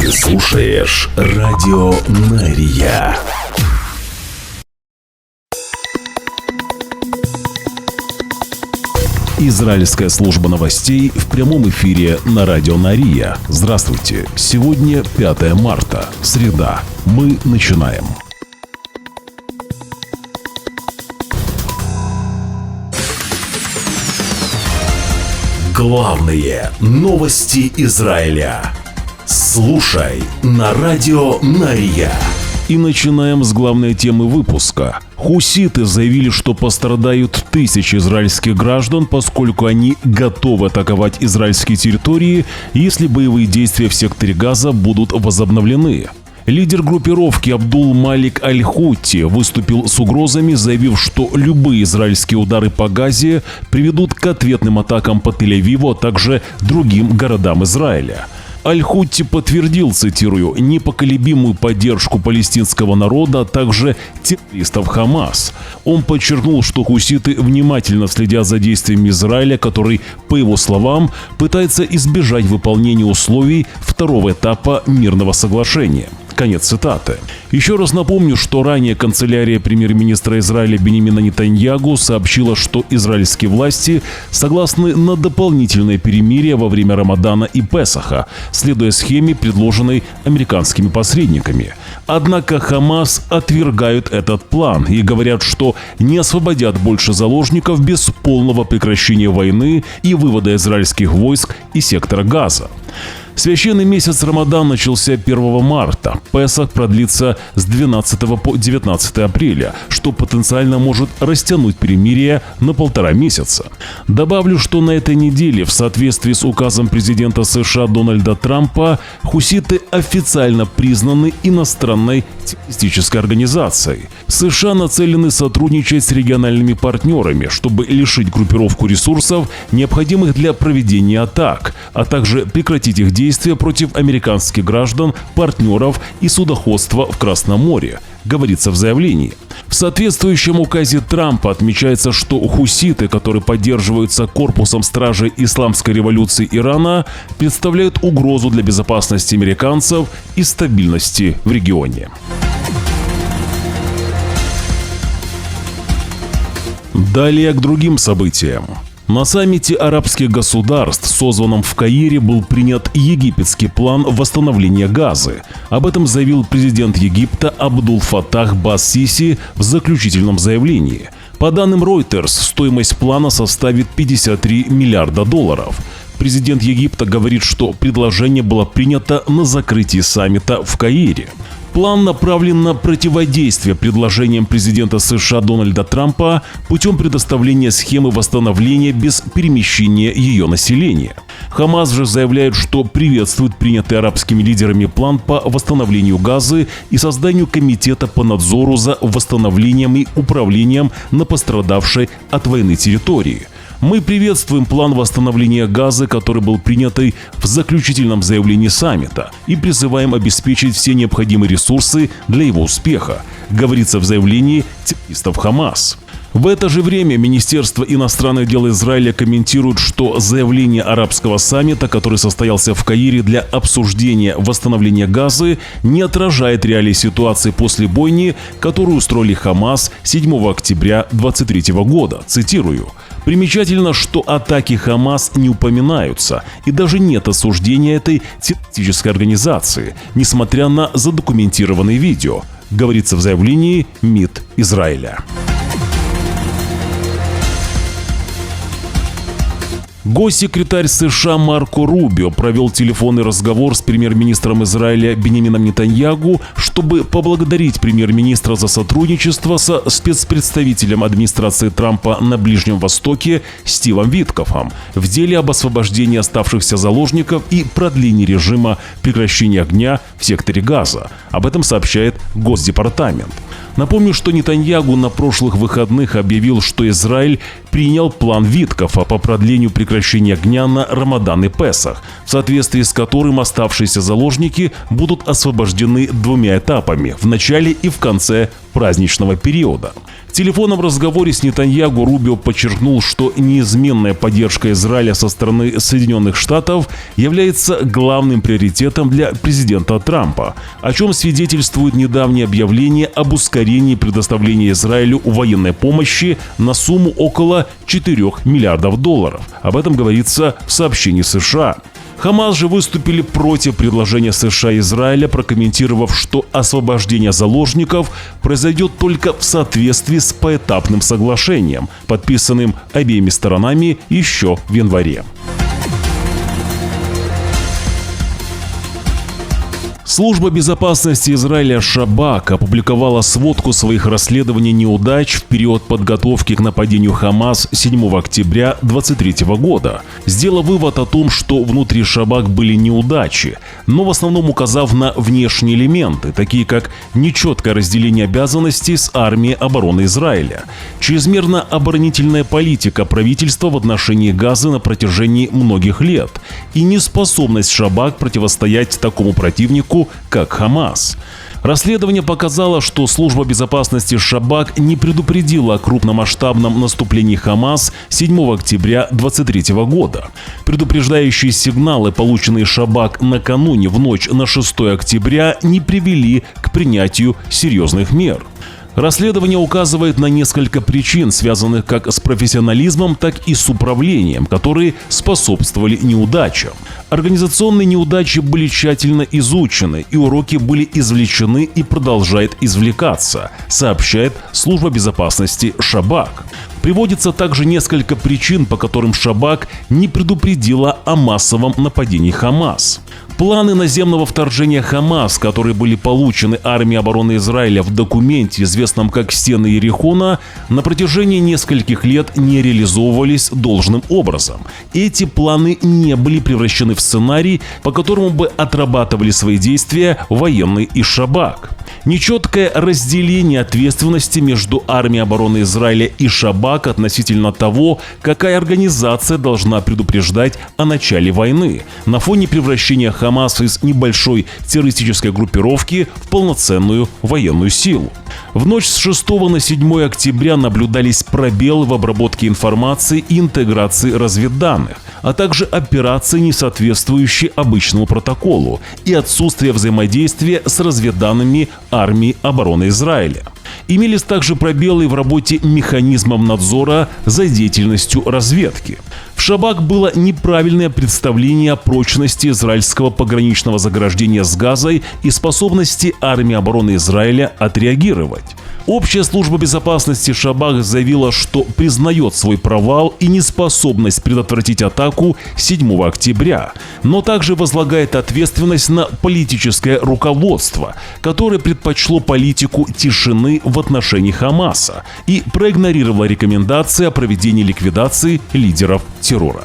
Ты слушаешь Радио Мария. Израильская служба новостей в прямом эфире на Радио Мария. Здравствуйте. Сегодня 5 марта, среда. Мы начинаем. Главные новости Израиля. Слушай на Радио Мария. И начинаем с главной темы выпуска. Хуситы заявили, что пострадают тысячи израильских граждан, поскольку они готовы атаковать израильские территории, если боевые действия в секторе Газа будут возобновлены. Лидер группировки Абдул-Малик Аль-Хутти выступил с угрозами, заявив, что любые израильские удары по Газе приведут к ответным атакам по Тель-Авиву, а также другим городам Израиля. Аль-Хутти подтвердил, цитирую, непоколебимую поддержку палестинского народа, а также террористов Хамас. Он подчеркнул, что хуситы внимательно следят за действиями Израиля, который, по его словам, пытается избежать выполнения условий второго этапа мирного соглашения. Конец цитаты. Еще раз напомню, что ранее канцелярия премьер-министра Израиля Биньямина Нетаньяху сообщила, что израильские власти согласны на дополнительное перемирие во время Рамадана и Песаха, следуя схеме, предложенной американскими посредниками. Однако Хамас отвергают этот план и говорят, что не освободят больше заложников без полного прекращения войны и вывода израильских войск из сектора Газа. Священный месяц Рамадан начался 1 марта. Песах продлится с 12 по 19 апреля, что потенциально может растянуть перемирие на 1,5 месяца. Добавлю, что на этой неделе, в соответствии с указом президента США Дональда Трампа, хуситы официально признаны иностранной террористической организацией. США нацелены сотрудничать с региональными партнерами, чтобы лишить группировку ресурсов, необходимых для проведения атак, а также прекратить их действия против американских граждан, партнеров и судоходства в Красном море, говорится в заявлении. В соответствующем указе Трампа отмечается, что хуситы, которые поддерживаются корпусом стражей исламской революции Ирана, представляют угрозу для безопасности американцев и стабильности в регионе. Далее к другим событиям. На саммите арабских государств, созванном в Каире, был принят египетский план восстановления Газы. Об этом заявил президент Египта Абдул-Фаттах бас-Сиси в заключительном заявлении. По данным Reuters, стоимость плана составит $53 миллиарда. Президент Египта говорит, что предложение было принято на закрытии саммита в Каире. План направлен на противодействие предложениям президента США Дональда Трампа путем предоставления схемы восстановления без перемещения ее населения. Хамас же заявляет, что приветствует принятый арабскими лидерами план по восстановлению Газы и созданию комитета по надзору за восстановлением и управлением на пострадавшей от войны территории. Мы приветствуем план восстановления Газы, который был принят в заключительном заявлении саммита, и призываем обеспечить все необходимые ресурсы для его успеха, говорится в заявлении террористов Хамас. В это же время Министерство иностранных дел Израиля комментирует, что заявление арабского саммита, который состоялся в Каире для обсуждения восстановления Газы, не отражает реалий ситуации после бойни, которую устроили Хамас 7 октября 2023 года. Цитирую. Примечательно, что атаки Хамас не упоминаются, и даже нет осуждения этой террористической организации, несмотря на задокументированные видео, говорится в заявлении МИД Израиля. Госсекретарь США Марко Рубио провел телефонный разговор с премьер-министром Израиля Биньямином Нетаньяху, чтобы поблагодарить премьер-министра за сотрудничество со спецпредставителем администрации Трампа на Ближнем Востоке Стивом Виткофом в деле об освобождении оставшихся заложников и продлении режима прекращения огня в секторе Газа. Об этом сообщает Госдепартамент. Напомню, что Нетаньяху на прошлых выходных объявил, что Израиль принял план Виткофа по продлению прекращения огня на Рамадан и Песах, в соответствии с которым оставшиеся заложники будут освобождены 2 этапами – в начале и в конце праздничного периода. В телефонном разговоре с Нетаньягу Рубио подчеркнул, что неизменная поддержка Израиля со стороны Соединенных Штатов является главным приоритетом для президента Трампа, о чем свидетельствует недавнее объявление об ускорении предоставления Израилю военной помощи на сумму около $4 миллиардов. Об этом говорится в сообщении США. Хамас же выступили против предложения США и Израиля, прокомментировав, что освобождение заложников произойдет только в соответствии с поэтапным соглашением, подписанным обеими сторонами еще в январе. Служба безопасности Израиля Шабак опубликовала сводку своих расследований неудач в период подготовки к нападению Хамас 7 октября 2023 года, сделав вывод о том, что внутри Шабак были неудачи, но в основном указав на внешние элементы, такие как нечеткое разделение обязанностей с армией обороны Израиля, чрезмерно оборонительная политика правительства в отношении Газы на протяжении многих лет и неспособность Шабак противостоять такому противнику, как Хамас. Расследование показало, что служба безопасности Шабак не предупредила о крупномасштабном наступлении Хамас 7 октября 2023 года. Предупреждающие сигналы, полученные Шабак накануне в ночь на 6 октября, не привели к принятию серьезных мер. Расследование указывает на несколько причин, связанных как с профессионализмом, так и с управлением, которые способствовали неудачам. Организационные неудачи были тщательно изучены, и уроки были извлечены и продолжают извлекаться, сообщает служба безопасности Шабак. Приводится также несколько причин, по которым Шабак не предупредила о массовом нападении Хамас. Планы наземного вторжения Хамас, которые были получены армией обороны Израиля в документе, известном как «Стены Иерихона», на протяжении нескольких лет не реализовывались должным образом. Эти планы не были превращены в сценарий, по которому бы отрабатывали свои действия военные и Шабак. Нечеткое разделение ответственности между армией обороны Израиля и Шабак относительно того, какая организация должна предупреждать о начале войны, на фоне превращения Хамас из небольшой террористической группировки в полноценную военную силу. В ночь с 6 на 7 октября наблюдались пробелы в обработке информации и интеграции разведданных, а также операции, не соответствующие обычному протоколу, и отсутствие взаимодействия с разведданными армии обороны Израиля. Имелись также пробелы в работе механизмов надзора за деятельностью разведки. В Шабак было неправильное представление о прочности израильского пограничного заграждения с Газой и способности армии обороны Израиля отреагировать. Общая служба безопасности Шабак заявила, что признает свой провал и неспособность предотвратить атаку 7 октября, но также возлагает ответственность на политическое руководство, которое предпочло политику тишины в отношении Хамаса и проигнорировало рекомендации о проведении ликвидации лидеров террора.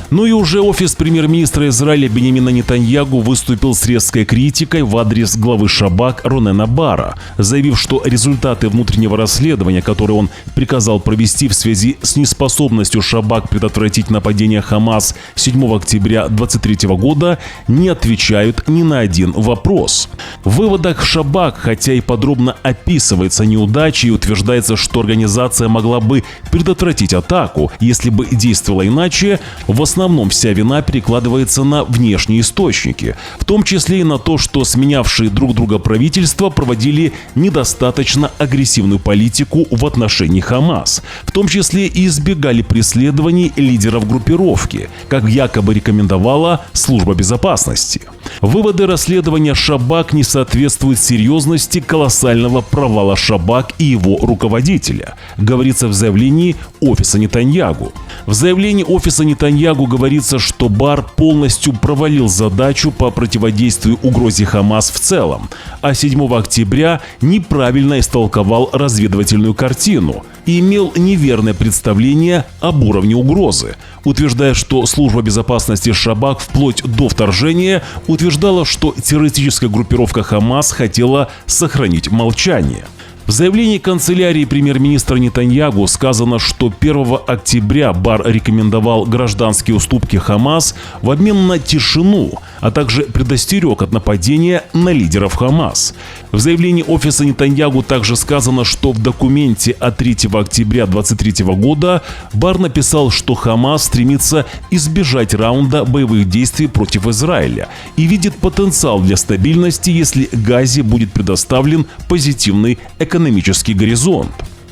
Ну и уже офис премьер-министра Израиля Биньямина Нетаньягу выступил с резкой критикой в адрес главы Шабак Ронена Бара, заявив, что результаты внутреннего расследования, которое он приказал провести в связи с неспособностью Шабак предотвратить нападение Хамас 7 октября 2023 года, не отвечают ни на один вопрос. В выводах Шабак, хотя и подробно описывается неудачи и утверждается, что организация могла бы предотвратить атаку, если бы действовала иначе, в основном вся вина перекладывается на внешние источники, в том числе и на то, что сменявшие друг друга правительства проводили недостаточно агрессивную политику в отношении Хамас, в том числе и избегали преследований лидеров группировки, как якобы рекомендовала служба безопасности. Выводы расследования Шабак не соответствуют серьезности колоссального провала Шабак и его руководителя, говорится в заявлении офиса Нетаньягу. В заявлении офиса Нетаньягу говорится, что Бар полностью провалил задачу по противодействию угрозе Хамас в целом, а 7 октября неправильно истолковал разведывательную картину и имел неверное представление об уровне угрозы, утверждая, что служба безопасности Шабак вплоть до вторжения утверждала, что террористическая группировка Хамас хотела сохранить молчание. В заявлении канцелярии премьер-министра Нетаньягу сказано, что 1 октября Бар рекомендовал гражданские уступки Хамас в обмен на тишину, а также предостерег от нападения на лидеров Хамас. В заявлении офиса Нетаньягу также сказано, что в документе от 3 октября 2023 года Бар написал, что Хамас стремится избежать раунда боевых действий против Израиля и видит потенциал для стабильности, если Газе будет предоставлен позитивный экономический горизонт.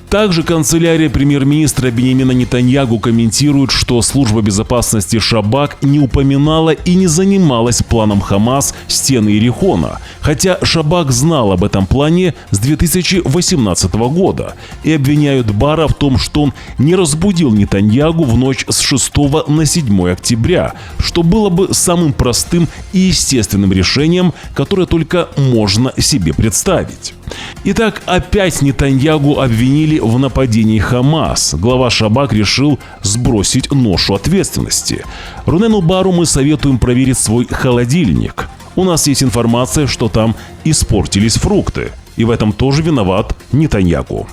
Также канцелярия премьер-министра Биньямина Нетаньягу комментирует, что служба безопасности Шабак не упоминала и не занималась планом Хамас «Стены Иерихона», хотя Шабак знал об этом плане с 2018 года и обвиняют Бара в том, что он не разбудил Нетаньягу в ночь с 6 на 7 октября, что было бы самым простым и естественным решением, которое только можно себе представить. Итак, опять Нетаньягу обвинили в нападении Хамас. Глава Шабак решил сбросить ношу ответственности. Рунену Бару мы советуем проверить свой холодильник. У нас есть информация, что там испортились фрукты. И в этом тоже виноват Нетаньягу.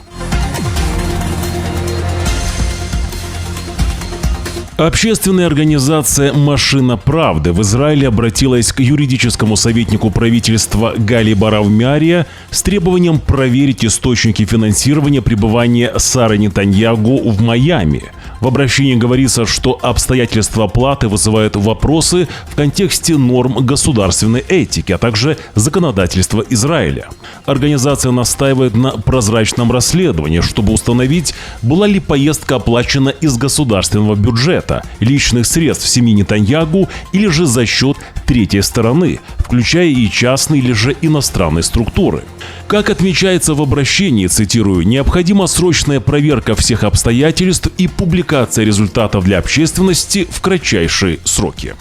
Общественная организация «Машина правды» в Израиле обратилась к юридическому советнику правительства Гали Барав-Миария с требованием проверить источники финансирования пребывания Сары Нетаньягу в Майами. В обращении говорится, что обстоятельства оплаты вызывают вопросы в контексте норм государственной этики, а также законодательства Израиля. Организация настаивает на прозрачном расследовании, чтобы установить, была ли поездка оплачена из государственного бюджета, личных средств семьи Нетаньягу или же за счет третьей стороны, включая и частные или же иностранные структуры. Как отмечается в обращении, цитирую, «необходима срочная проверка всех обстоятельств и публикация результатов для общественности в кратчайшие сроки».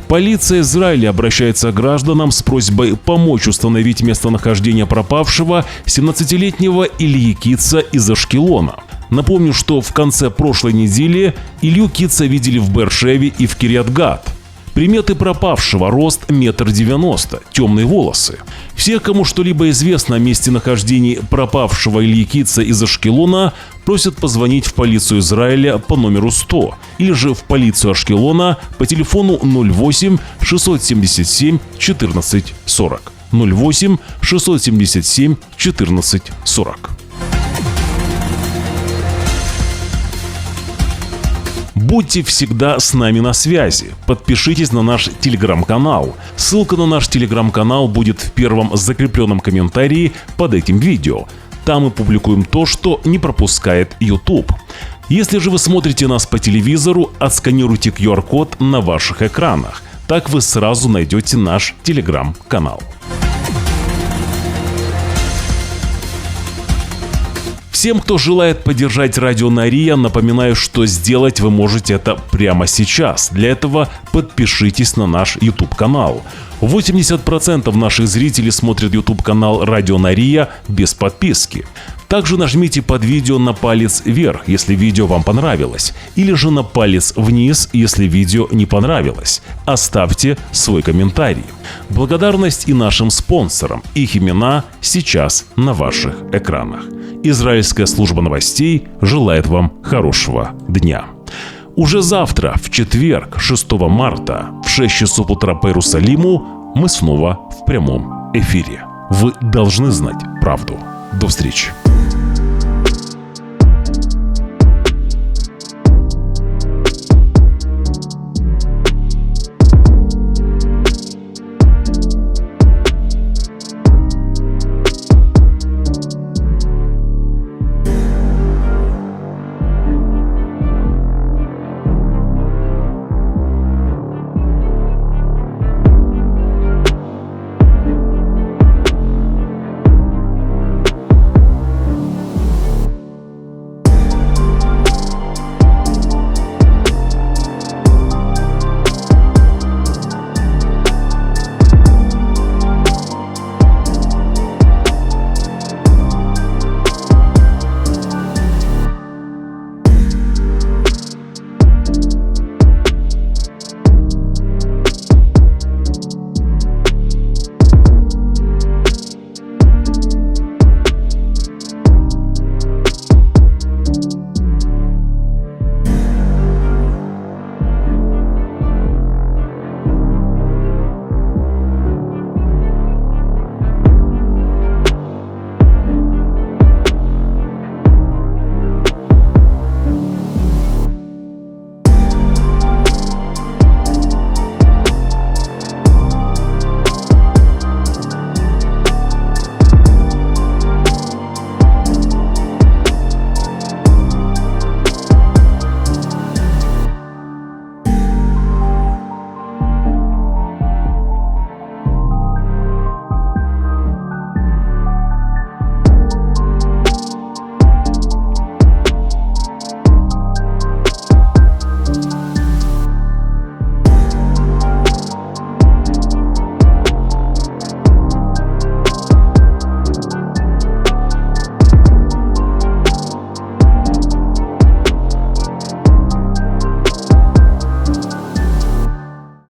Полиция Израиля обращается к гражданам с просьбой помочь установить местонахождение пропавшего 17-летнего Ильи Китца из Ашкелона. Напомню, что в конце прошлой недели Илью Китца видели в Беэр-Шеве и в Кирьят-Гат. Приметы пропавшего: рост 1,90 м, темные волосы. Всех, кому что-либо известно о месте нахождения пропавшего Ильи Китца из Ашкелона, просят позвонить в полицию Израиля по номеру 100 или же в полицию Ашкелона по телефону 08 677 14 40. 08 677 14 40. Будьте всегда с нами на связи. Подпишитесь на наш телеграм-канал. Ссылка на наш телеграм-канал будет в первом закрепленном комментарии под этим видео. Там мы публикуем то, что не пропускает YouTube. Если же вы смотрите нас по телевизору, отсканируйте QR-код на ваших экранах. Так вы сразу найдете наш телеграм-канал. Всем, кто желает поддержать Радио Нария, напоминаю, что сделать вы можете это прямо сейчас. Для этого подпишитесь на наш YouTube-канал. 80% наших зрителей смотрят YouTube-канал Радио Нария без подписки. Также нажмите под видео на палец вверх, если видео вам понравилось, или же на палец вниз, если видео не понравилось. Оставьте свой комментарий. Благодарность и нашим спонсорам. Их имена сейчас на ваших экранах. Израильская служба новостей желает вам хорошего дня. Уже завтра, в четверг, 6 марта, в 6 часов утра по Иерусалиму, мы снова в прямом эфире. Вы должны знать правду. До встречи.